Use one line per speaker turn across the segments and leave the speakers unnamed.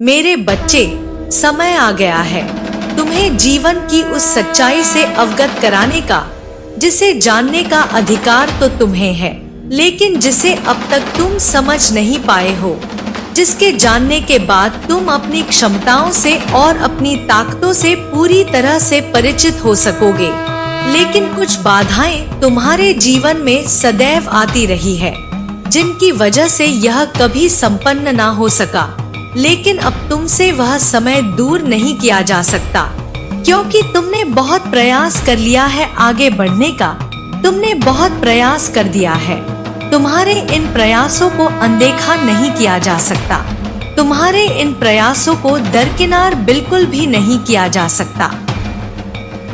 मेरे बच्चे, समय आ गया है तुम्हें जीवन की उस सच्चाई से अवगत कराने का जिसे जानने का अधिकार तो तुम्हें है, लेकिन जिसे अब तक तुम समझ नहीं पाए हो, जिसके जानने के बाद तुम अपनी क्षमताओं से और अपनी ताकतों से पूरी तरह से परिचित हो सकोगे। लेकिन कुछ बाधाएं तुम्हारे जीवन में सदैव आती रही है, जिनकी वजह से यह कभी संपन्न ना हो सका। लेकिन अब तुमसे वह समय दूर नहीं किया जा सकता, क्योंकि तुमने बहुत प्रयास कर लिया है आगे बढ़ने का। तुमने बहुत प्रयास कर दिया है। तुम्हारे इन प्रयासों को अनदेखा नहीं किया जा सकता। तुम्हारे इन प्रयासों को दरकिनार बिल्कुल भी नहीं किया जा सकता।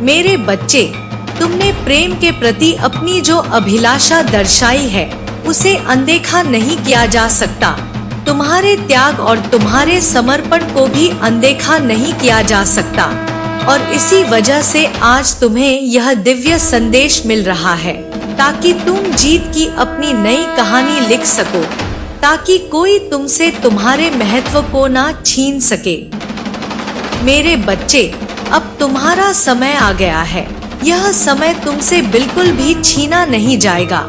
मेरे बच्चे, तुमने प्रेम के प्रति अपनी जो अभिलाषा दर्शाई है, उसे अनदेखा नहीं किया जा सकता। तुम्हारे त्याग और तुम्हारे समर्पण को भी अनदेखा नहीं किया जा सकता। और इसी वजह से आज तुम्हें यह दिव्य संदेश मिल रहा है, ताकि तुम जीत की अपनी नई कहानी लिख सको, ताकि कोई तुमसे तुम्हारे महत्व को ना छीन सके। मेरे बच्चे, अब तुम्हारा समय आ गया है। यह समय तुमसे बिल्कुल भी छीना नहीं जाएगा,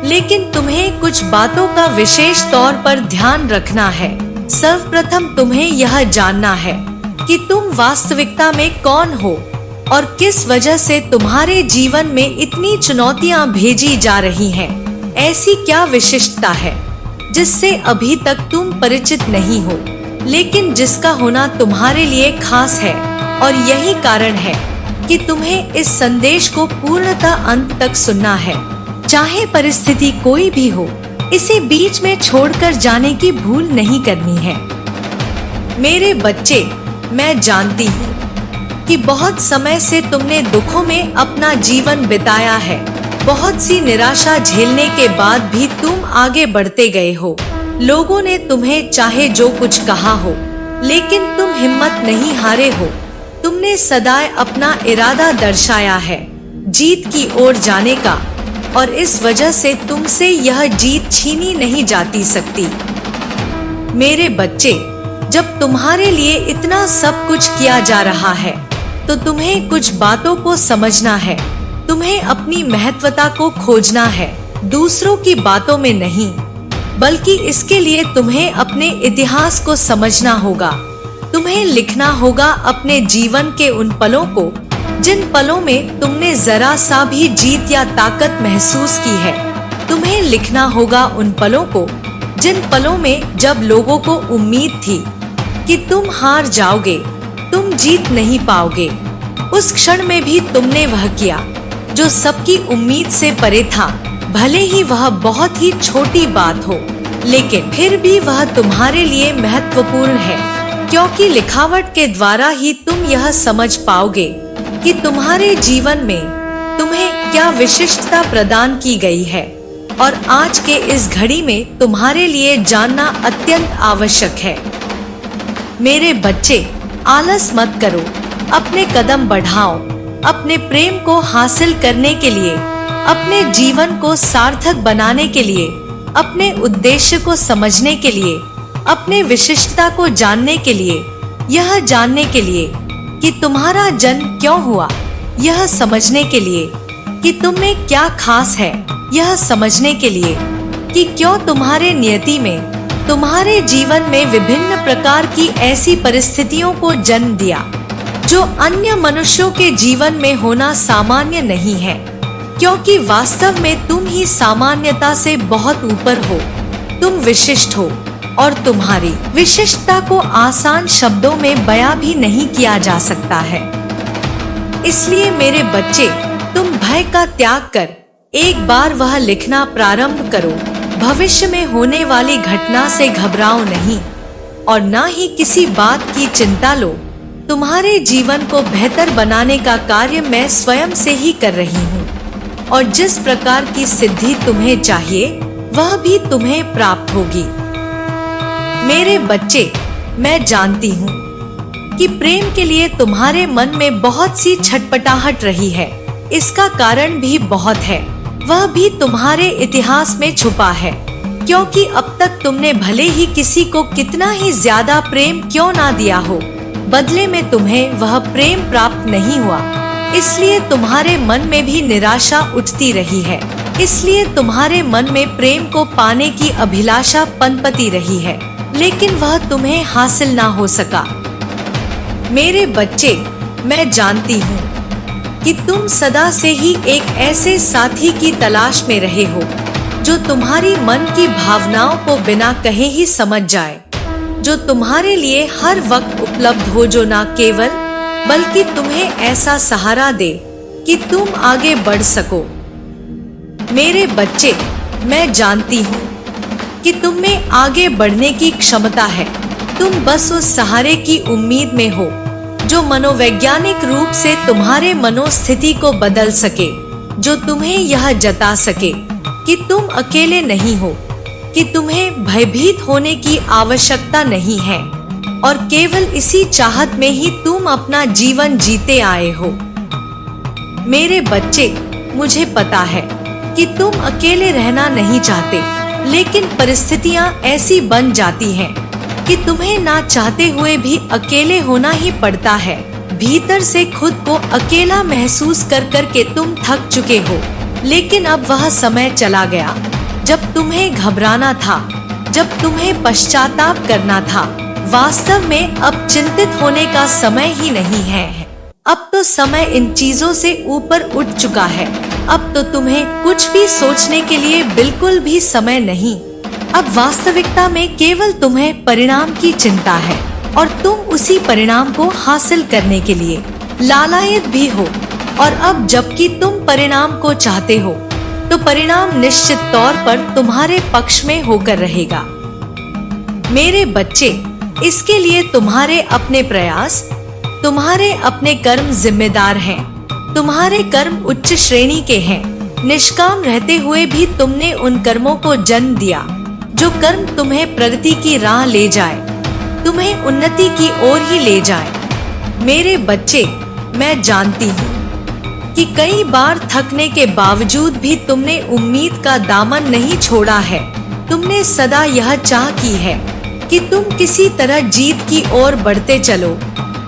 लेकिन तुम्हें कुछ बातों का विशेष तौर पर ध्यान रखना है। सर्वप्रथम तुम्हें यह जानना है कि तुम वास्तविकता में कौन हो और किस वजह से तुम्हारे जीवन में इतनी चुनौतियां भेजी जा रही हैं। ऐसी क्या विशिष्टता है जिससे अभी तक तुम परिचित नहीं हो, लेकिन जिसका होना तुम्हारे लिए खास है। और यही कारण है कि तुम्हें इस संदेश को पूर्णतः अंत तक सुनना है, चाहे परिस्थिति कोई भी हो। इसे बीच में छोड़कर जाने की भूल नहीं करनी है। मेरे बच्चे, मैं जानती हूँ कि बहुत समय से तुमने दुखों में अपना जीवन बिताया है। बहुत सी निराशा झेलने के बाद भी तुम आगे बढ़ते गए हो। लोगों ने तुम्हें चाहे जो कुछ कहा हो, लेकिन तुम हिम्मत नहीं हारे हो। तुमने सदैव अपना इरादा दर्शाया है जीत की ओर जाने का, और इस वजह से तुमसे यह जीत छीनी नहीं जाती सकती। मेरे बच्चे, जब तुम्हारे लिए इतना सब कुछ किया जा रहा है, तो तुम्हें कुछ बातों को समझना है। तुम्हें अपनी महत्वता को खोजना है, दूसरों की बातों में नहीं, बल्कि इसके लिए तुम्हें अपने इतिहास को समझना होगा। तुम्हें लिखना होगा अपने जीवन के उन पलों को जिन पलों में तुमने जरा सा भी जीत या ताकत महसूस की है। तुम्हें लिखना होगा उन पलों को जिन पलों में जब लोगों को उम्मीद थी कि तुम हार जाओगे, तुम जीत नहीं पाओगे। उस क्षण में भी तुमने वह किया जो सबकी उम्मीद से परे था। भले ही वह बहुत ही छोटी बात हो, लेकिन फिर भी वह तुम्हारे लिए महत्वपूर्ण है, क्योंकि लिखावट के द्वारा ही तुम यह समझ पाओगे कि तुम्हारे जीवन में तुम्हें क्या विशिष्टता प्रदान की गई है। और आज के इस घड़ी में तुम्हारे लिए जानना अत्यंत आवश्यक है। मेरे बच्चे, आलस मत करो, अपने कदम बढ़ाओ। अपने प्रेम को हासिल करने के लिए, अपने जीवन को सार्थक बनाने के लिए, अपने उद्देश्य को समझने के लिए, अपने विशिष्टता को जानने के लिए, यह जानने के लिए कि तुम्हारा जन्म क्यों हुआ, यह समझने के लिए कि तुम में क्या खास है, यह समझने के लिए कि क्यों तुम्हारे नियति में, तुम्हारे जीवन में विभिन्न प्रकार की ऐसी परिस्थितियों को जन्म दिया जो अन्य मनुष्यों के जीवन में होना सामान्य नहीं है, क्योंकि वास्तव में तुम ही सामान्यता से बहुत ऊपर हो। तुम विशिष्ट हो और तुम्हारी विशिष्टता को आसान शब्दों में बयां भी नहीं किया जा सकता है। इसलिए मेरे बच्चे, तुम भय का त्याग कर एक बार वह लिखना प्रारंभ करो। भविष्य में होने वाली घटना से घबराओ नहीं और ना ही किसी बात की चिंता लो। तुम्हारे जीवन को बेहतर बनाने का कार्य मैं स्वयं से ही कर रही हूँ, और जिस प्रकार की सिद्धि तुम्हें चाहिए वह भी तुम्हें प्राप्त होगी। मेरे बच्चे, मैं जानती हूँ कि प्रेम के लिए तुम्हारे मन में बहुत सी छटपटाहट रही है। इसका कारण भी बहुत है, वह भी तुम्हारे इतिहास में छुपा है। क्योंकि अब तक तुमने भले ही किसी को कितना ही ज्यादा प्रेम क्यों ना दिया हो, बदले में तुम्हें वह प्रेम प्राप्त नहीं हुआ। इसलिए तुम्हारे मन में भी निराशा उठती रही है। इसलिए तुम्हारे मन में प्रेम को पाने की अभिलाषा पनपती रही है, लेकिन वह तुम्हें हासिल ना हो सका। मेरे बच्चे, मैं जानती हूँ कि तुम सदा से ही एक ऐसे साथी की तलाश में रहे हो जो तुम्हारी मन की भावनाओं को बिना कहे ही समझ जाए, जो तुम्हारे लिए हर वक्त उपलब्ध हो, जो ना केवल बल्कि तुम्हें ऐसा सहारा दे कि तुम आगे बढ़ सको। मेरे बच्चे, मैं जानती हूँ कि तुम में आगे बढ़ने की क्षमता है। तुम बस उस सहारे की उम्मीद में हो जो मनोवैज्ञानिक रूप से तुम्हारे मनोस्थिति को बदल सके, जो तुम्हें यह जता सके कि तुम अकेले नहीं हो, कि तुम्हें भयभीत होने की आवश्यकता नहीं है, और केवल इसी चाहत में ही तुम अपना जीवन जीते आए हो। मेरे बच्चे, मुझे पता है कि तुम अकेले रहना नहीं चाहते, लेकिन परिस्थितियां ऐसी बन जाती हैं कि तुम्हें ना चाहते हुए भी अकेले होना ही पड़ता है। भीतर से खुद को अकेला महसूस कर कर के तुम थक चुके हो, लेकिन अब वह समय चला गया जब तुम्हें घबराना था, जब तुम्हें पश्चाताप करना था। वास्तव में अब चिंतित होने का समय ही नहीं है। अब तो समय इन चीजों से ऊपर उठ चुका है। अब तो तुम्हें कुछ भी सोचने के लिए बिल्कुल भी समय नहीं। अब वास्तविकता में केवल तुम्हें परिणाम की चिंता है, और तुम उसी परिणाम को हासिल करने के लिए लालायित भी हो। और अब जबकि तुम परिणाम को चाहते हो, तो परिणाम निश्चित तौर पर तुम्हारे पक्ष में होकर रहेगा। मेरे बच्चे, इसके लिए तुम्हारे अपने प्रयास, तुम्हारे अपने कर्म जिम्मेदार हैं। तुम्हारे कर्म उच्च श्रेणी के हैं। निष्काम रहते हुए भी तुमने उन कर्मों को जन्म दिया जो कर्म तुम्हें प्रगति की राह ले जाए, तुम्हें उन्नति की ओर ही ले जाए। मेरे बच्चे, मैं जानती हूँ कि कई बार थकने के बावजूद भी तुमने उम्मीद का दामन नहीं छोड़ा है। तुमने सदा यह चाह की है कि तुम किसी तरह जीत की ओर बढ़ते चलो,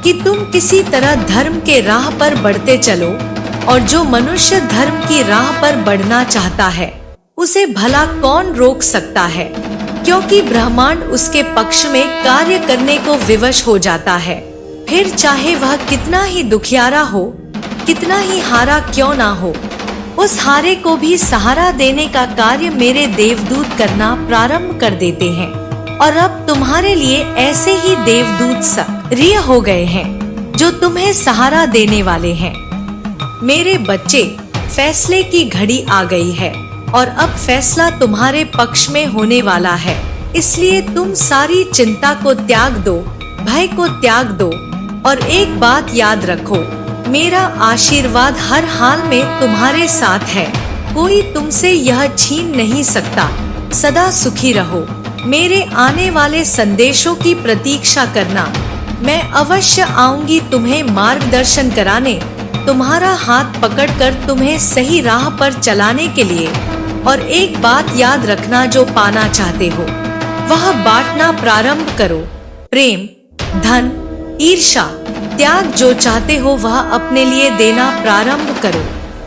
कि तुम किसी तरह धर्म के राह पर बढ़ते चलो। और जो मनुष्य धर्म की राह पर बढ़ना चाहता है, उसे भला कौन रोक सकता है, क्योंकि ब्रह्मांड उसके पक्ष में कार्य करने को विवश हो जाता है। फिर चाहे वह कितना ही दुखियारा हो, कितना ही हारा क्यों ना हो, उस हारे को भी सहारा देने का कार्य मेरे देवदूत करना प्रारंभ कर देते हैं। और अब तुम्हारे लिए ऐसे ही देवदूत सक्रिय हो गए हैं जो तुम्हें सहारा देने वाले हैं। मेरे बच्चे, फैसले की घड़ी आ गई है, और अब फैसला तुम्हारे पक्ष में होने वाला है। इसलिए तुम सारी चिंता को त्याग दो, भय को त्याग दो, और एक बात याद रखो, मेरा आशीर्वाद हर हाल में तुम्हारे साथ है। कोई तुमसे यह छीन नहीं सकता। सदा सुखी रहो। मेरे आने वाले संदेशों की प्रतीक्षा करना। मैं अवश्य आऊंगी तुम्हें मार्गदर्शन कराने, तुम्हारा हाथ पकड़कर तुम्हें सही राह पर चलाने के लिए। और एक बात याद रखना, जो पाना चाहते हो वह बांटना प्रारंभ करो। प्रेम, धन, ईर्ष्या, त्याग जो चाहते हो वह अपने लिए देना प्रारंभ करो।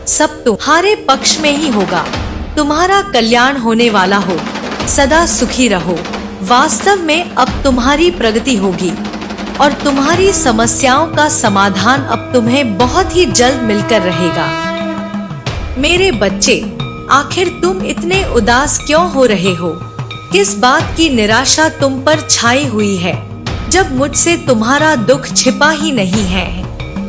सब तुम्हारे पक्ष में ही होगा। तुम्हारा कल्याण होने वाला हो। सदा सुखी रहो। वास्तव में अब तुम्हारी प्रगति होगी, और तुम्हारी समस्याओं का समाधान अब तुम्हें बहुत ही जल्द मिलकर रहेगा। मेरे बच्चे, आखिर तुम इतने उदास क्यों हो रहे हो? किस बात की निराशा तुम पर छाई हुई है? जब मुझसे तुम्हारा दुख छिपा ही नहीं है,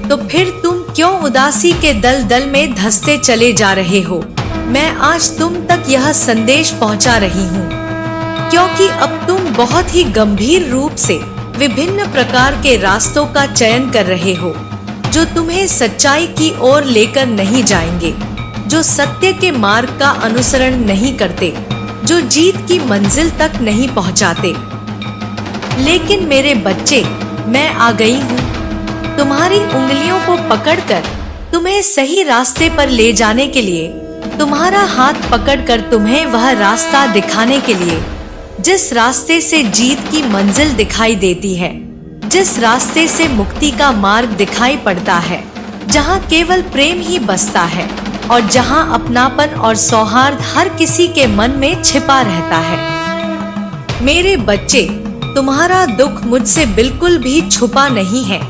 तो फिर तुम क्यों उदासी के दलदल में धंसते चले जा रहे हो? मैं आज तुम तक यह संदेश पहुंचा रही हूँ, क्योंकि अब तुम बहुत ही गंभीर रूप से विभिन्न प्रकार के रास्तों का चयन कर रहे हो, जो तुम्हें सच्चाई की ओर लेकर नहीं जाएंगे, जो सत्य के मार्ग का अनुसरण नहीं करते, जो जीत की मंजिल तक नहीं पहुंचाते। लेकिन मेरे बच्चे, मैं आ गई हूँ तुम्हारी उंगलियों को पकड़कर तुम्हें सही रास्ते पर ले जाने के लिए। तुम्हारा हाथ पकड़कर तुम्हें वह रास्ता दिखाने के लिए जिस रास्ते से जीत की मंजिल दिखाई देती है, जिस रास्ते से मुक्ति का मार्ग दिखाई पड़ता है, जहाँ केवल प्रेम ही बसता है और जहाँ अपनापन और सौहार्द हर किसी के मन में छिपा रहता है। मेरे बच्चे, तुम्हारा दुख मुझसे बिल्कुल भी छुपा नहीं है।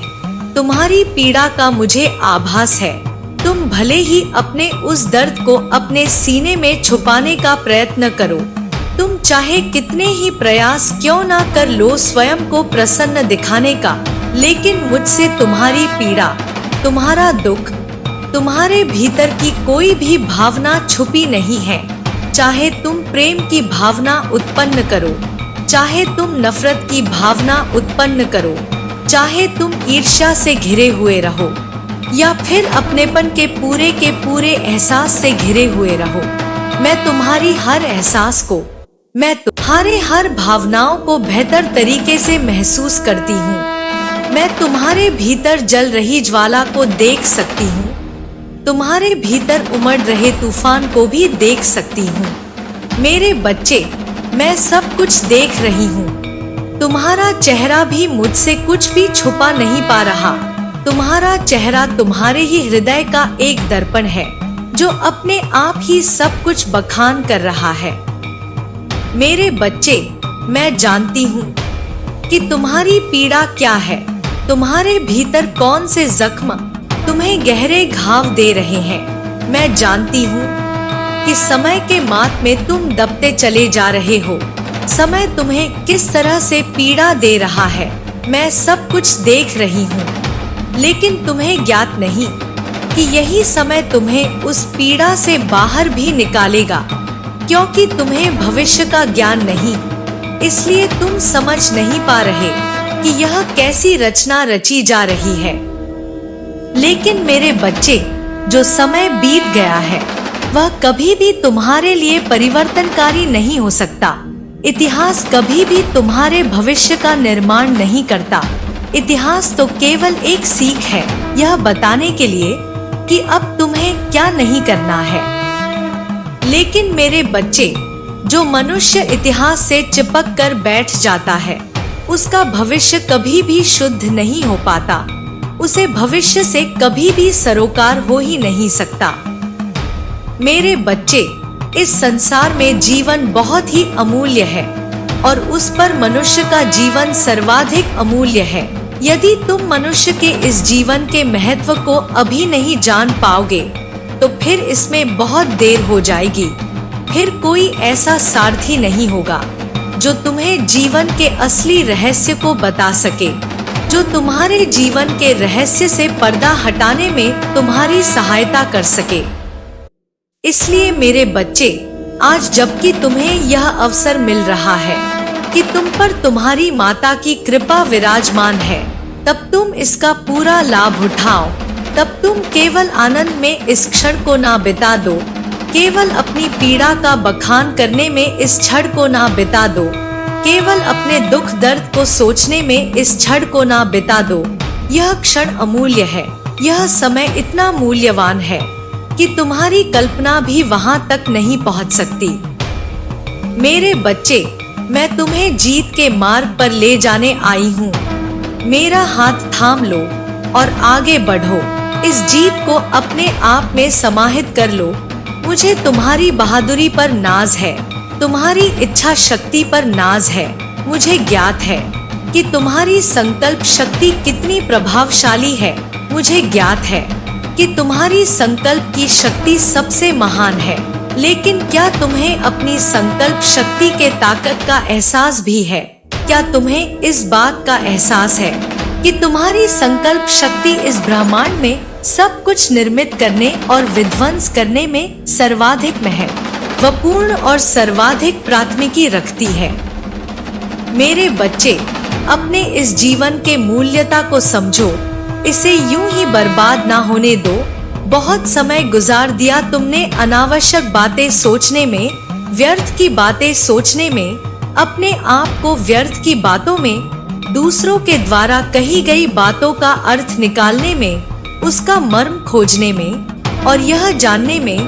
तुम्हारी पीड़ा का मुझे आभास है। तुम भले ही अपने उस दर्द को अपने सीने में छुपाने का प्रयत्न करो, तुम चाहे कितने ही प्रयास क्यों ना कर लो स्वयं को प्रसन्न दिखाने का, लेकिन मुझसे तुम्हारी पीड़ा, तुम्हारा दुख, तुम्हारे भीतर की कोई भी भावना छुपी नहीं है। चाहे तुम प्रेम की भावना उत्पन्न करो, चाहे तुम नफरत की भावना उत्पन्न करो, चाहे तुम ईर्ष्या से घिरे हुए रहो या फिर अपनेपन के पूरे एहसास से घिरे हुए रहो, मैं तुम्हारी हर एहसास को, मैं तुम्हारे हर भावनाओं को बेहतर तरीके से महसूस करती हूँ। मैं तुम्हारे भीतर जल रही ज्वाला को देख सकती हूँ, तुम्हारे भीतर उमड़ रहे तूफान को भी देख सकती हूँ। मेरे बच्चे, मैं सब कुछ देख रही हूँ। तुम्हारा चेहरा भी मुझसे कुछ भी छुपा नहीं पा रहा। तुम्हारा चेहरा तुम्हारे ही हृदय का एक दर्पण है जो अपने आप ही सब कुछ बखान कर रहा है। मेरे बच्चे, मैं जानती हूँ कि तुम्हारी पीड़ा क्या है, तुम्हारे भीतर कौन से जख्म तुम्हें गहरे घाव दे रहे हैं। मैं जानती हूँ कि समय के मात में तुम दबते चले जा रहे हो। समय तुम्हें किस तरह से पीड़ा दे रहा है, मैं सब कुछ देख रही हूँ, लेकिन तुम्हें ज्ञात नहीं कि यही समय तुम्हें उस पीड़ा से बाहर भी निकालेगा, क्योंकि तुम्हें भविष्य का ज्ञान नहीं, इसलिए तुम समझ नहीं पा रहे कि यह कैसी रचना रची जा रही है। लेकिन मेरे बच्चे, जो समय बीत गया है वह कभी भी तुम्हारे लिए परिवर्तनकारी नहीं हो सकता। इतिहास कभी भी तुम्हारे भविष्य का निर्माण नहीं करता। इतिहास तो केवल एक सीख है, यह बताने के लिए कि अब तुम्हें क्या नहीं करना है। लेकिन मेरे बच्चे, जो मनुष्य इतिहास से चिपक कर बैठ जाता है उसका भविष्य कभी भी शुद्ध नहीं हो पाता। उसे भविष्य से कभी भी सरोकार हो ही नहीं सकता। मेरे बच्चे, इस संसार में जीवन बहुत ही अमूल्य है और उस पर मनुष्य का जीवन सर्वाधिक अमूल्य है। यदि तुम मनुष्य के इस जीवन के महत्व को अभी नहीं जान पाओगे तो फिर इसमें बहुत देर हो जाएगी। फिर कोई ऐसा सारथी नहीं होगा जो तुम्हें जीवन के असली रहस्य को बता सके, जो तुम्हारे जीवन के रहस्य से पर्दा हटाने में तुम्हारी सहायता कर सके। इसलिए मेरे बच्चे, आज जबकि तुम्हें यह अवसर मिल रहा है कि तुम पर तुम्हारी माता की कृपा विराजमान है, तब तुम इसका पूरा लाभ उठाओ। तब तुम केवल आनंद में इस क्षण को ना बिता दो, केवल अपनी पीड़ा का बखान करने में इस क्षण को ना बिता दो, केवल अपने दुख दर्द को सोचने में इस क्षण को ना बिता दो। यह क्षण अमूल्य है, यह समय इतना मूल्यवान है कि तुम्हारी कल्पना भी वहां तक नहीं पहुंच सकती। मेरे बच्चे, मैं तुम्हें जीत के मार्ग पर ले जाने आई हूँ। मेरा हाथ थाम लो और आगे बढ़ो। इस जीत को अपने आप में समाहित कर लो। मुझे तुम्हारी बहादुरी पर नाज है, तुम्हारी इच्छा शक्ति पर नाज है। मुझे ज्ञात है कि तुम्हारी संकल्प शक्ति कितनी प्रभावशाली है। मुझे ज्ञात है कि तुम्हारी संकल्प की शक्ति सबसे महान है। लेकिन क्या तुम्हें अपनी संकल्प शक्ति के ताकत का एहसास भी है? क्या तुम्हें इस बात का एहसास है कि तुम्हारी संकल्प शक्ति इस ब्रह्मांड में सब कुछ निर्मित करने और विध्वंस करने में सर्वाधिक महत्वपूर्ण और सर्वाधिक प्राथमिकी रखती है? मेरे बच्चे, अपने इस जीवन के मूल्यता को समझो, इसे यूं ही बर्बाद ना होने दो। बहुत समय गुजार दिया तुमने अनावश्यक बातें सोचने में, व्यर्थ की बातें सोचने में, अपने आप को व्यर्थ की बातों में, दूसरों के द्वारा कही गई बातों का अर्थ निकालने में, उसका मर्म खोजने में और यह जानने में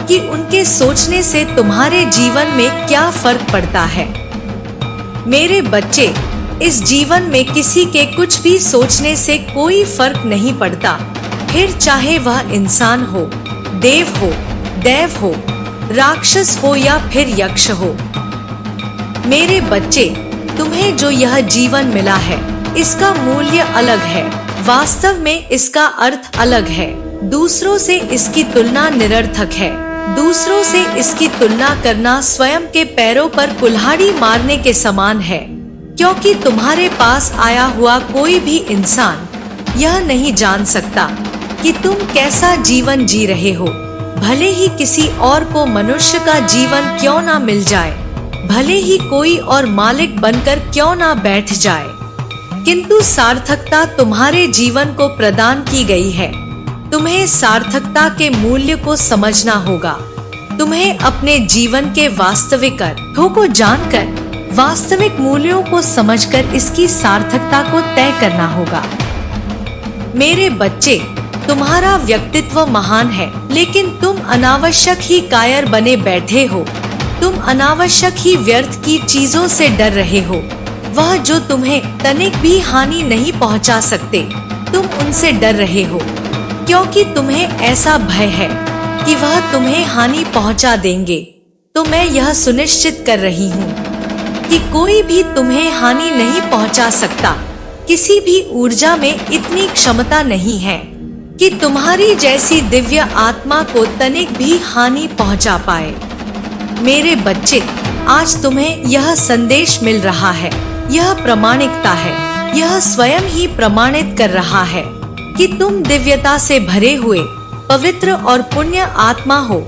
कि उनके सोचने से तुम्हारे जीवन में क्या फर्क पड़ता है। मेरे बच्चे, इस जीवन में किसी के कुछ भी सोचने से कोई फर्क नहीं पड़ता, फिर चाहे वह इंसान हो, देव हो, दैव हो, राक्षस हो या फिर यक्ष हो। मेरे बच्चे, तुम्हें जो यह जीवन मिला है इसका मूल्य अलग है, वास्तव में इसका अर्थ अलग है। दूसरों से इसकी तुलना निरर्थक है। दूसरों से इसकी तुलना करना स्वयं के पैरों पर कुल्हाड़ी मारने के समान है, क्योंकि तुम्हारे पास आया हुआ कोई भी इंसान यह नहीं जान सकता कि तुम कैसा जीवन जी रहे हो। भले ही किसी और को मनुष्य का जीवन क्यों ना मिल जाए, भले ही कोई और मालिक बनकर क्यों ना बैठ जाए, किंतु सार्थकता तुम्हारे जीवन को प्रदान की गई है। तुम्हें सार्थकता के मूल्य को समझना होगा। तुम्हें अपने जीवन के वास्तविक अर्थों को जानकर, वास्तविक मूल्यों को समझकर इसकी सार्थकता को तय करना होगा। मेरे बच्चे, तुम्हारा व्यक्तित्व महान है, लेकिन तुम अनावश्यक ही कायर बने बैठे हो। तुम अनावश्यक ही व्यर्थ की चीजों से डर रहे हो। वह जो तुम्हें तनिक भी हानि नहीं पहुंचा सकते, तुम उनसे डर रहे हो, क्योंकि तुम्हें ऐसा भय है कि वह तुम्हें हानि पहुंचा देंगे। तो मैं यह सुनिश्चित कर रही हूँ कि कोई भी तुम्हें हानि नहीं पहुंचा सकता। किसी भी ऊर्जा में इतनी क्षमता नहीं है कि तुम्हारी जैसी दिव्य आत्मा को तनिक भी हानि पहुंचा पाए। मेरे बच्चे, आज तुम्हें यह संदेश मिल रहा है, यह प्रामाणिकता है, यह स्वयं ही प्रमाणित कर रहा है कि तुम दिव्यता से भरे हुए पवित्र और पुण्य आत्मा हो।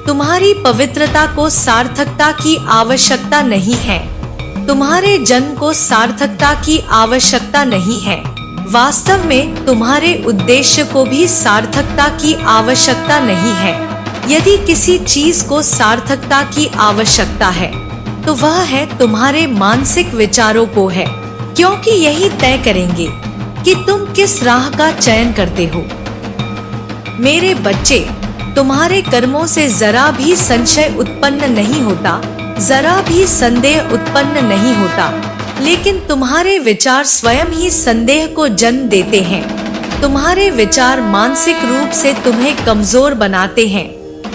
तुम्हारी पवित्रता को सार्थकता की आवश्यकता नहीं है। तुम्हारे जन्म को सार्थकता की आवश्यकता नहीं है। वास्तव में तुम्हारे उद्देश्य को भी सार्थकता की आवश्यकता नहीं है। यदि किसी चीज को सार्थकता की आवश्यकता है तो वह है तुम्हारे मानसिक विचारों को है, क्योंकि यही तय करेंगे कि तुम किस राह का चयन करते हो। मेरे बच्चे, तुम्हारे कर्मों से जरा भी संशय उत्पन्न नहीं होता, जरा भी संदेह उत्पन्न नहीं होता, लेकिन तुम्हारे विचार स्वयं ही संदेह को जन्म देते हैं। तुम्हारे विचार मानसिक रूप से तुम्हें कमजोर बनाते हैं।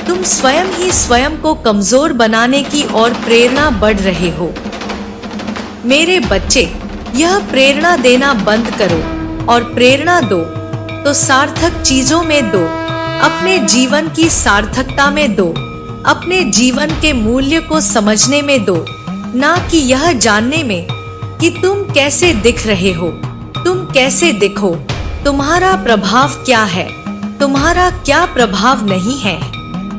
तुम स्वयं ही स्वयं को कमजोर बनाने की ओर प्रेरणा बढ़ रहे हो। मेरे बच्चे, यह प्रेरणा देना बंद करो और प्रेरणा दो तो सार्थक चीजों में दो, अपने जीवन की सार्थकता में दो, अपने जीवन के मूल्य को समझने में दो, ना कि यह जानने में कि तुम कैसे दिख रहे हो। तुम कैसे दिखो, तुम्हारा प्रभाव क्या है, तुम्हारा क्या प्रभाव नहीं है,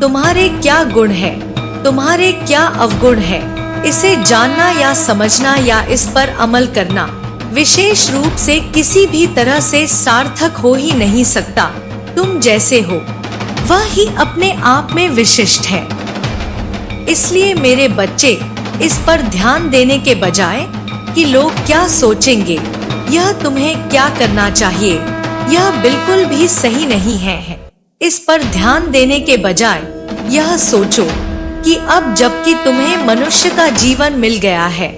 तुम्हारे क्या गुण है, तुम्हारे क्या अवगुण है, इसे जानना या समझना या इस पर अमल करना विशेष रूप से किसी भी तरह से सार्थक हो ही नहीं सकता। तुम जैसे हो वह ही अपने आप में विशिष्ट है। इसलिए मेरे बच्चे, इस पर ध्यान देने के बजाय कि लोग क्या सोचेंगे, यह तुम्हें क्या करना चाहिए, यह बिल्कुल भी सही नहीं है। इस पर ध्यान देने के बजाय यह सोचो कि अब जबकि तुम्हें मनुष्य का जीवन मिल गया है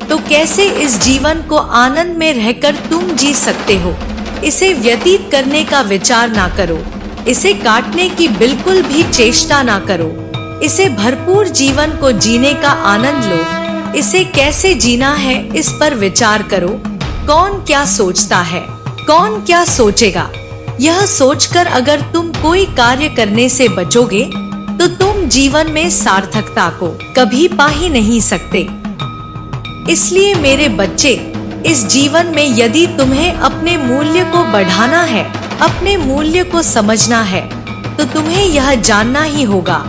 तो कैसे इस जीवन को आनंद में रहकर तुम जी सकते हो। इसे व्यतीत करने का विचार ना करो, इसे काटने की बिल्कुल भी चेष्टा ना करो। इसे भरपूर जीवन को जीने का आनंद लो। इसे कैसे जीना है इस पर विचार करो। कौन क्या सोचता है, कौन क्या सोचेगा, यह सोचकर अगर तुम कोई कार्य करने से बचोगे तो तुम जीवन में सार्थकता को कभी पा ही नहीं सकते। इसलिए मेरे बच्चे, इस जीवन में यदि तुम्हें अपने मूल्य को बढ़ाना है, अपने मूल्य को समझना है, तो तुम्हें यह जानना ही होगा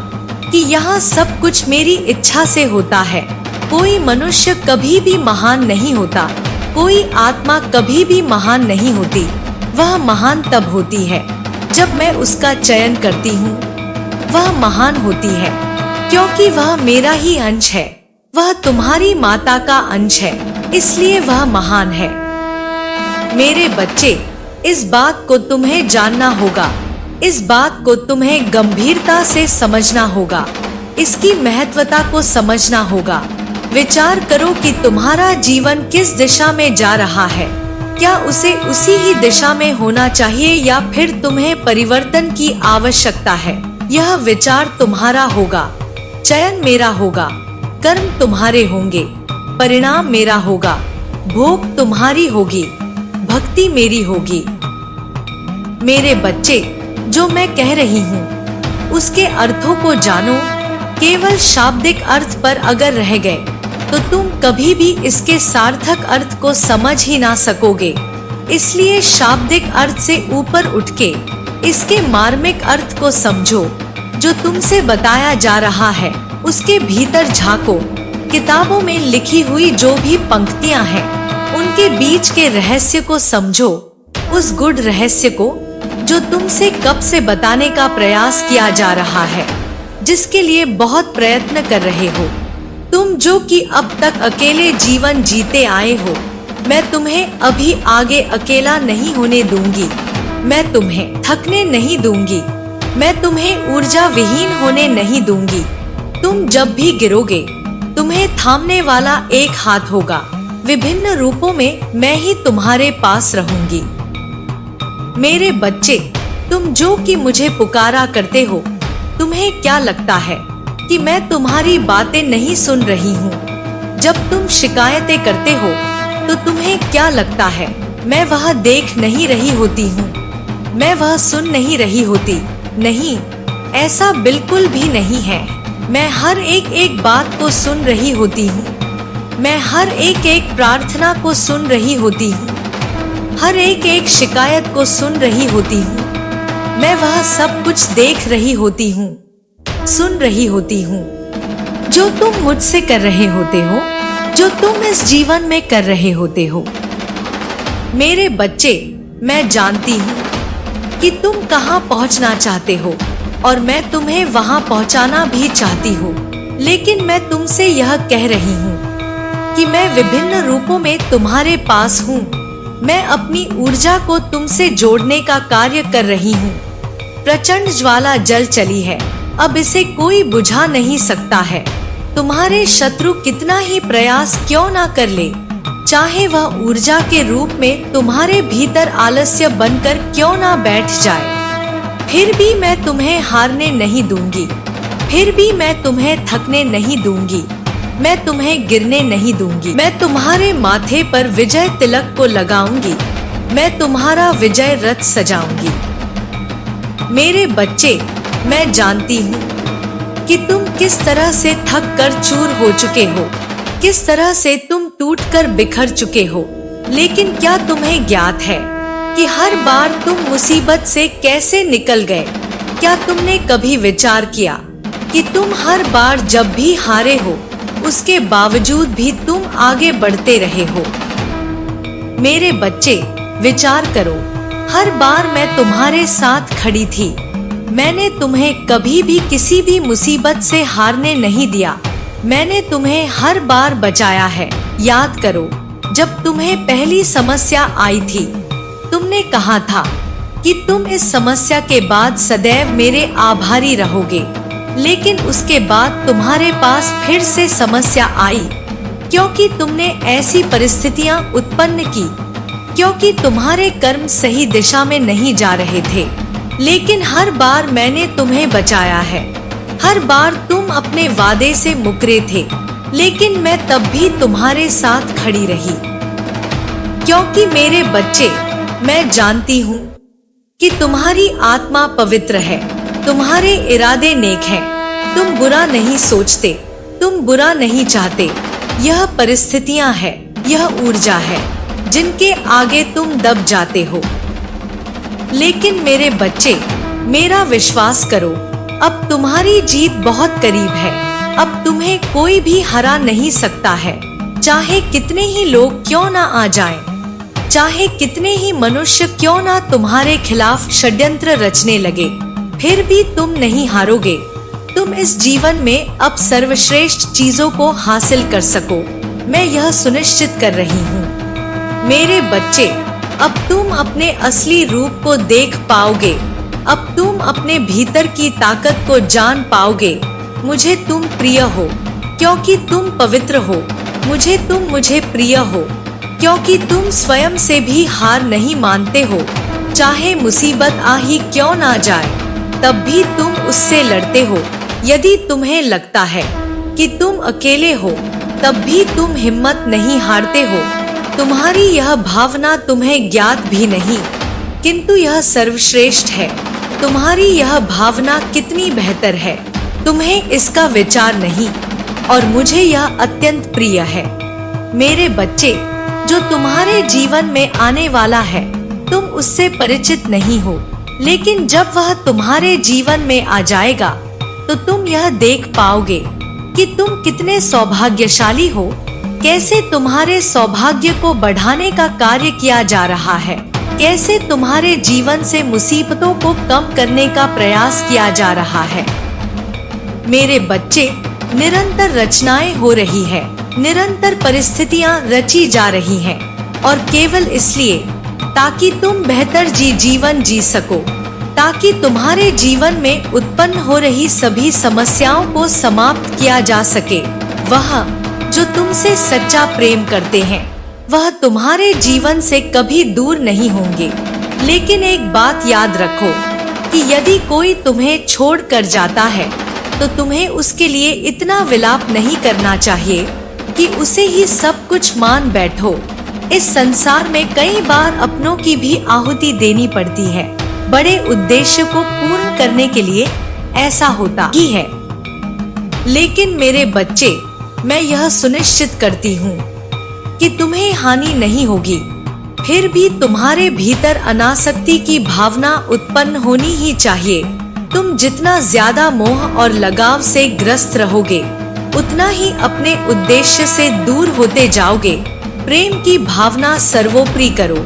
कि यहाँ सब कुछ मेरी इच्छा से होता है। कोई मनुष्य कभी भी महान नहीं होता, कोई आत्मा कभी भी महान नहीं होती। वह महान तब होती है जब मैं उसका चयन करती हूँ। वह महान होती है क्योंकि वह मेरा ही अंश है, वह तुम्हारी माता का अंश है, इसलिए वह महान है। मेरे बच्चे, इस बात को तुम्हें जानना होगा इस बात को तुम्हें गंभीरता से समझना होगा, इसकी महत्वता को समझना होगा। विचार करो कि तुम्हारा जीवन किस दिशा में जा रहा है। क्या उसे उसी ही दिशा में होना चाहिए या फिर तुम्हें परिवर्तन की आवश्यकता है? यह विचार तुम्हारा होगा। चयन मेरा होगा, कर्म तुम्हारे होंगे, परिणाम मेरा होगा, भोग तुम्हारी होगी, भक्ति मेरी होगी। मेरे बच्चे, जो मैं कह रही हूँ उसके अर्थों को जानो। केवल शाब्दिक अर्थ पर अगर रह गए तो तुम कभी भी इसके सार्थक अर्थ को समझ ही ना सकोगे। इसलिए शाब्दिक अर्थ से ऊपर उठके इसके मार्मिक अर्थ को समझो। जो तुमसे बताया जा रहा है उसके भीतर झांको। किताबों में लिखी हुई जो भी पंक्तियां हैं उनके बीच के रहस्य को समझो, उस गूढ़ रहस्य को जो तुमसे कब से बताने का प्रयास किया जा रहा है, जिसके लिए बहुत प्रयत्न कर रहे हो। तुम जो कि अब तक अकेले जीवन जीते आए हो, मैं तुम्हें अभी आगे अकेला नहीं होने दूंगी। मैं तुम्हें थकने नहीं दूंगी, मैं तुम्हें ऊर्जा विहीन होने नहीं दूंगी। तुम जब भी गिरोगे तुम्हें थामने वाला एक हाथ होगा। विभिन्न रूपों में मैं ही तुम्हारे पास रहूंगी। मेरे बच्चे, तुम जो कि मुझे पुकारा करते हो, तुम्हें क्या लगता है कि मैं तुम्हारी बातें नहीं सुन रही हूँ? जब तुम शिकायतें करते हो तो तुम्हें क्या लगता है मैं वह देख नहीं रही होती हूँ, मैं वह सुन नहीं रही होती? नहीं, ऐसा बिल्कुल भी नहीं है। मैं हर एक बात को सुन रही होती हूँ, मैं हर एक प्रार्थना को सुन रही होती हूँ, हर एक शिकायत को सुन रही होती हूँ। मैं वह सब कुछ देख रही होती हूँ, सुन रही होती हूँ जो तुम मुझसे कर रहे होते हो, जो तुम इस जीवन में कर रहे होते हो। मेरे बच्चे, मैं जानती हूँ कि तुम कहाँ पहुँचना चाहते हो और मैं तुम्हें वहाँ पहुँचाना भी चाहती हूँ। लेकिन मैं तुमसे यह कह रही हूँ कि मैं विभिन्न रूपों में तुम्हारे पास हूँ। मैं अपनी ऊर्जा को तुमसे जोड़ने का कार्य कर रही हूँ। प्रचंड ज्वाला जल चली है, अब इसे कोई बुझा नहीं सकता है। तुम्हारे शत्रु कितना ही प्रयास क्यों ना कर ले, चाहे वह ऊर्जा के रूप में तुम्हारे भीतर आलस्य बनकर क्यों ना बैठ जाए, फिर भी मैं तुम्हें हारने नहीं दूंगी। फिर भी मैं तुम्हें थकने नहीं दूंगी, मैं तुम्हें गिरने नहीं दूंगी। मैं तुम्हारे माथे पर विजय तिलक को लगाऊंगी, मैं तुम्हारा विजय रथ सजाऊंगी। मेरे बच्चे, मैं जानती हूँ कि तुम किस तरह से थक कर चूर हो चुके हो, किस तरह से तुम टूटकर बिखर चुके हो। लेकिन क्या तुम्हें ज्ञात है कि हर बार तुम मुसीबत से कैसे निकल गए? क्या तुमने कभी विचार किया कि तुम हर बार जब भी हारे हो उसके बावजूद भी तुम आगे बढ़ते रहे हो? मेरे बच्चे, विचार करो, हर बार मैं तुम्हारे साथ खड़ी थी। मैंने तुम्हें कभी भी किसी भी मुसीबत से हारने नहीं दिया। मैंने तुम्हें हर बार बचाया है। याद करो, जब तुम्हें पहली समस्या आई थी, तुमने कहा था कि तुम इस समस्या के बाद सदैव मेरे आभारी रहोगे। लेकिन उसके बाद तुम्हारे पास फिर से समस्या आई, क्योंकि तुमने ऐसी परिस्थितियां उत्पन्न की, क्योंकि तुम्हारे कर्म सही दिशा में नहीं जा रहे थे। लेकिन हर बार मैंने तुम्हें बचाया है। हर बार तुम अपने वादे से मुकरे थे, लेकिन मैं तब भी तुम्हारे साथ खड़ी रही। क्योंकि मेरे बच्चे, मैं जानती हूँ कि तुम्हारी आत्मा पवित्र है, तुम्हारे इरादे नेक हैं। तुम बुरा नहीं सोचते, तुम बुरा नहीं चाहते। यह परिस्थितियां हैं, यह ऊर्जा है जिनके आगे तुम दब जाते हो। लेकिन मेरे बच्चे, मेरा विश्वास करो, अब तुम्हारी जीत बहुत करीब है। अब तुम्हें कोई भी हरा नहीं सकता है, चाहे कितने ही लोग क्यों ना आ जाएं, चाहे कितने ही मनुष्य क्यों ना तुम्हारे खिलाफ षड्यंत्र रचने लगे, फिर भी तुम नहीं हारोगे। तुम इस जीवन में अब सर्वश्रेष्ठ चीजों को हासिल कर सको, मैं यह सुनिश्चित कर रही हूँ। मेरे बच्चे, अब तुम अपने असली रूप को देख पाओगे। अब तुम अपने भीतर की ताकत को जान पाओगे। मुझे तुम प्रिय हो क्योंकि तुम पवित्र हो। मुझे प्रिय हो क्योंकि तुम स्वयं से भी हार नहीं मानते हो। चाहे मुसीबत आ ही क्यों ना जाए, तब भी तुम उससे लड़ते हो। यदि तुम्हें लगता है कि तुम अकेले हो, तब भी तुम हिम्मत नहीं हारते हो। तुम्हारी यह भावना तुम्हें ज्ञात भी नहीं, किंतु यह सर्वश्रेष्ठ है। तुम्हारी यह भावना कितनी बेहतर है, तुम्हें इसका विचार नहीं, और मुझे यह अत्यंत प्रिय है। मेरे बच्चे, जो तुम्हारे जीवन में आने वाला है, तुम उससे परिचित नहीं हो, लेकिन जब वह तुम्हारे जीवन में आ जाएगा तो तुम यह देख पाओगे कि तुम कितने सौभाग्यशाली हो। कैसे तुम्हारे सौभाग्य को बढ़ाने का कार्य किया जा रहा है, कैसे तुम्हारे जीवन से मुसीबतों को कम करने का प्रयास किया जा रहा है। मेरे बच्चे, निरंतर रचनाएं हो रही है, निरंतर परिस्थितियां रची जा रही हैं, और केवल इसलिए ताकि तुम बेहतर जीवन जी सको, ताकि तुम्हारे जीवन में उत्पन्न हो रही सभी समस्याओं को समाप्त किया जा सके। वह जो तुमसे सच्चा प्रेम करते हैं, वह तुम्हारे जीवन से कभी दूर नहीं होंगे। लेकिन एक बात याद रखो कि यदि कोई तुम्हें छोड़ कर जाता है, तो तुम्हें उसके लिए इतना विलाप नहीं करना चाहिए कि उसे ही सब कुछ मान बैठो। इस संसार में कई बार अपनों की भी आहुति देनी पड़ती है। बड़े उद्देश्य को पूर्ण करने के लिए ऐसा होता ही है। लेकिन मेरे बच्चे, मैं यह सुनिश्चित करती हूँ कि तुम्हें हानि नहीं होगी। फिर भी तुम्हारे भीतर अनासक्ति की भावना उत्पन्न होनी ही चाहिए। तुम जितना ज्यादा मोह और लगाव से ग्रस्त रहोगे, उतना ही अपने उद्देश्य से दूर होते जाओगे। प्रेम की भावना सर्वोपरि करो,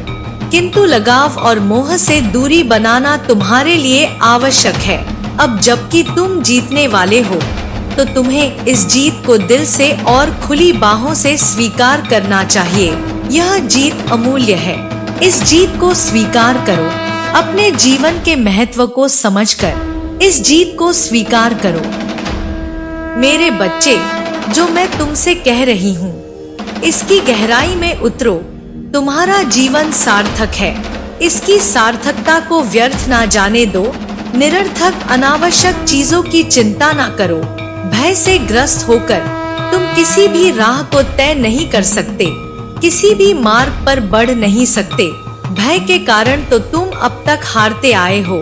किंतु लगाव और मोह से दूरी बनाना तुम्हारे लिए आवश्यक है। अब जबकि तुम जीतने वाले हो, तो तुम्हें इस जीत को दिल से और खुली बाहों से स्वीकार करना चाहिए। यह जीत अमूल्य है। इस जीत को स्वीकार करो। अपने जीवन के महत्व को समझकर इस जीत को स्वीकार करो। मेरे बच्चे, जो मैं तुमसे कह रही हूँ, इसकी गहराई में उतरो। तुम्हारा जीवन सार्थक है। इसकी सार्थकता को व्यर्थ ना जाने दो। निरर्थक अनावश्यक चीजों की चिंता ना करो। भय से ग्रस्त होकर तुम किसी भी राह को तय नहीं कर सकते, किसी भी मार्ग पर बढ़ नहीं सकते। भय के कारण तो तुम अब तक हारते आए हो।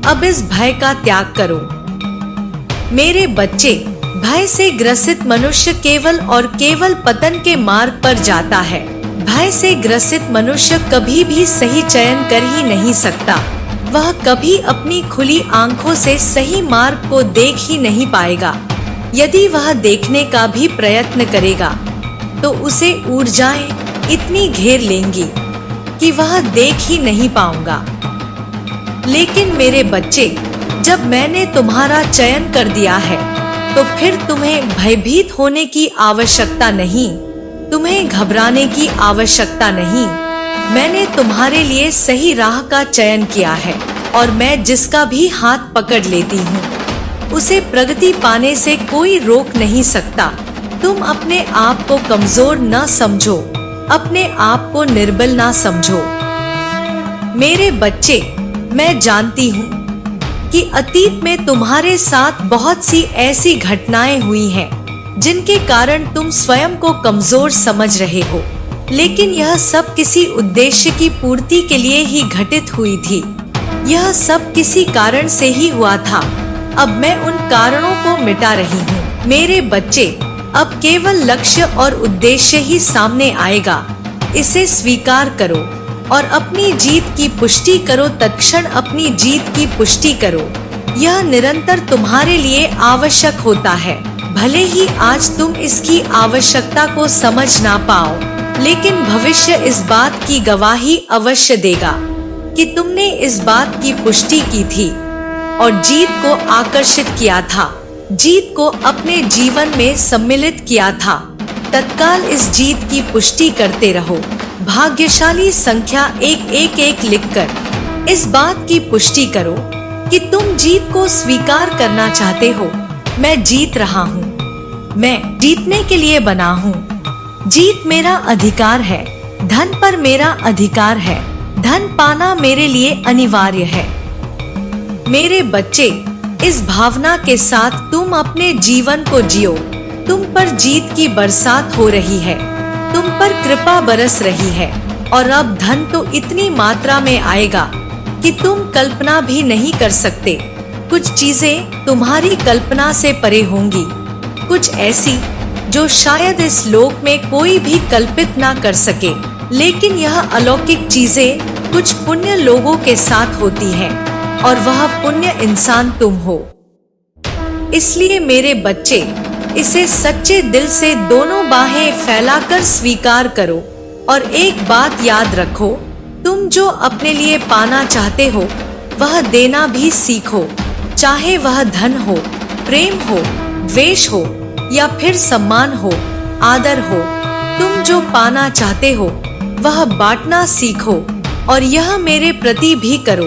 अब इस भय का त्याग करो। मेरे बच्चे, भय से ग्रसित मनुष्य केवल और केवल पतन के मार्ग पर जाता है। भय से ग्रसित मनुष्य कभी भी सही चयन कर ही नहीं सकता। वह कभी अपनी खुली आंखों से सही मार्ग को देख ही नहीं पाएगा। यदि वह देखने का भी प्रयत्न करेगा, तो उसे ऊर्जाएं इतनी घेर लेंगी कि वह देख ही नहीं पाऊंगा। लेकिन मेरे बच्चे, जब मैंने तुम्हारा चयन कर दिया है, तो फिर तुम्हें भयभीत होने की आवश्यकता नहीं, तुम्हें घबराने की आवश्यकता नहीं। मैंने तुम्हारे लिए सही राह का चयन किया है, और मैं जिसका भी हाथ पकड़ लेती हूँ, उसे प्रगति पाने से कोई रोक नहीं सकता। तुम अपने आप को कमजोर न समझो, अपने आप को निर्बल न समझो। मेरे बच्चे, मैं जानती हूँ कि अतीत में तुम्हारे साथ बहुत सी ऐसी घटनाएं हुई हैं, जिनके कारण तुम स्वयं को कमजोर समझ रहे हो। लेकिन यह सब किसी उद्देश्य की पूर्ति के लिए ही घटित हुई थी। यह सब किसी कारण से ही हुआ था। अब मैं उन कारणों को मिटा रही हूँ। मेरे बच्चे, अब केवल लक्ष्य और उद्देश्य ही सामने आएगा। इसे स्वीकार करो और अपनी जीत की पुष्टि करो। तत्क्षण अपनी जीत की पुष्टि करो। यह निरंतर तुम्हारे लिए आवश्यक होता है। भले ही आज तुम इसकी आवश्यकता को समझ ना पाओ, लेकिन भविष्य इस बात की गवाही अवश्य देगा कि तुमने इस बात की पुष्टि की थी और जीत को आकर्षित किया था, जीत को अपने जीवन में सम्मिलित किया था। तत्काल इस जीत की पुष्टि करते रहो। भाग्यशाली संख्या 111 लिखकर इस बात की पुष्टि करो कि तुम जीत को स्वीकार करना चाहते हो। मैं जीत रहा हूँ। मैं जीतने के लिए बना हूँ। जीत मेरा अधिकार है। धन पर मेरा अधिकार है। धन पाना मेरे लिए अनिवार्य है। मेरे बच्चे, इस भावना के साथ तुम अपने जीवन को जियो। तुम पर जीत की बरसात हो रही है। तुम पर कृपा बरस रही है और अब धन तो इतनी मात्रा में आएगा कि तुम कल्पना भी नहीं कर सकते। कुछ चीजें तुम्हारी कल्पना से परे होंगी, कुछ ऐसी जो शायद इस लोक में कोई भी कल्पित ना कर सके। लेकिन यह अलौकिक चीजें कुछ पुण्य लोगों के साथ होती हैं और वह पुण्य इंसान तुम हो। इसलिए मेरे बच्चे, इसे सच्चे दिल से दोनों बाहें फैलाकर स्वीकार करो और एक बात याद रखो, तुम जो अपने लिए पाना चाहते हो वह देना भी सीखो। चाहे वह धन हो, प्रेम हो, द्वेष हो या फिर सम्मान हो, आदर हो। तुम जो पाना चाहते हो वह बांटना सीखो और यह मेरे प्रति भी करो।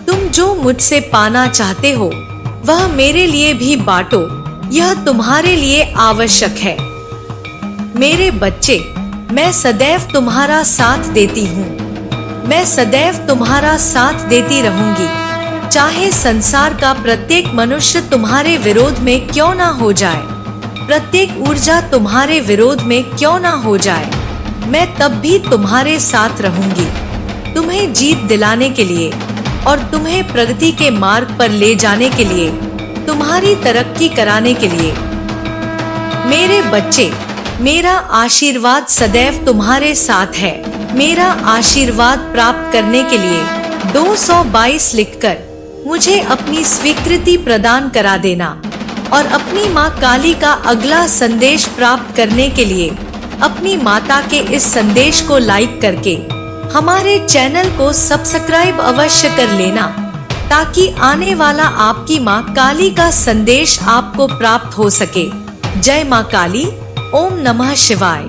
तुम जो मुझसे पाना चाहते हो वह मेरे लिए भी बांटो। यह तुम्हारे लिए आवश्यक है। मेरे बच्चे, मैं सदैव तुम्हारा साथ देती हूँ। मैं सदैव तुम्हारा साथ देती रहूंगी। चाहे संसार का प्रत्येक मनुष्य तुम्हारे विरोध में क्यों ना हो जाए, प्रत्येक ऊर्जा तुम्हारे विरोध में क्यों ना हो जाए, मैं तब भी तुम्हारे साथ रहूंगी। तुम्हें जीत दिलाने के लिए और तुम्हें प्रगति के मार्ग पर ले जाने के लिए, तुम्हारी तरक्की कराने के लिए। मेरे बच्चे, मेरा आशीर्वाद सदैव तुम्हारे साथ है। मेरा आशीर्वाद प्राप्त करने के लिए 222 लिखकर मुझे अपनी स्वीकृति प्रदान करा देना और अपनी माँ काली का अगला संदेश प्राप्त करने के लिए अपनी माता के इस संदेश को लाइक करके हमारे चैनल को सब्सक्राइब अवश्य कर लेना, ताकि आने वाला आपकी माँ काली का संदेश आपको प्राप्त हो सके। जय माँ काली। ओम नमः शिवाय।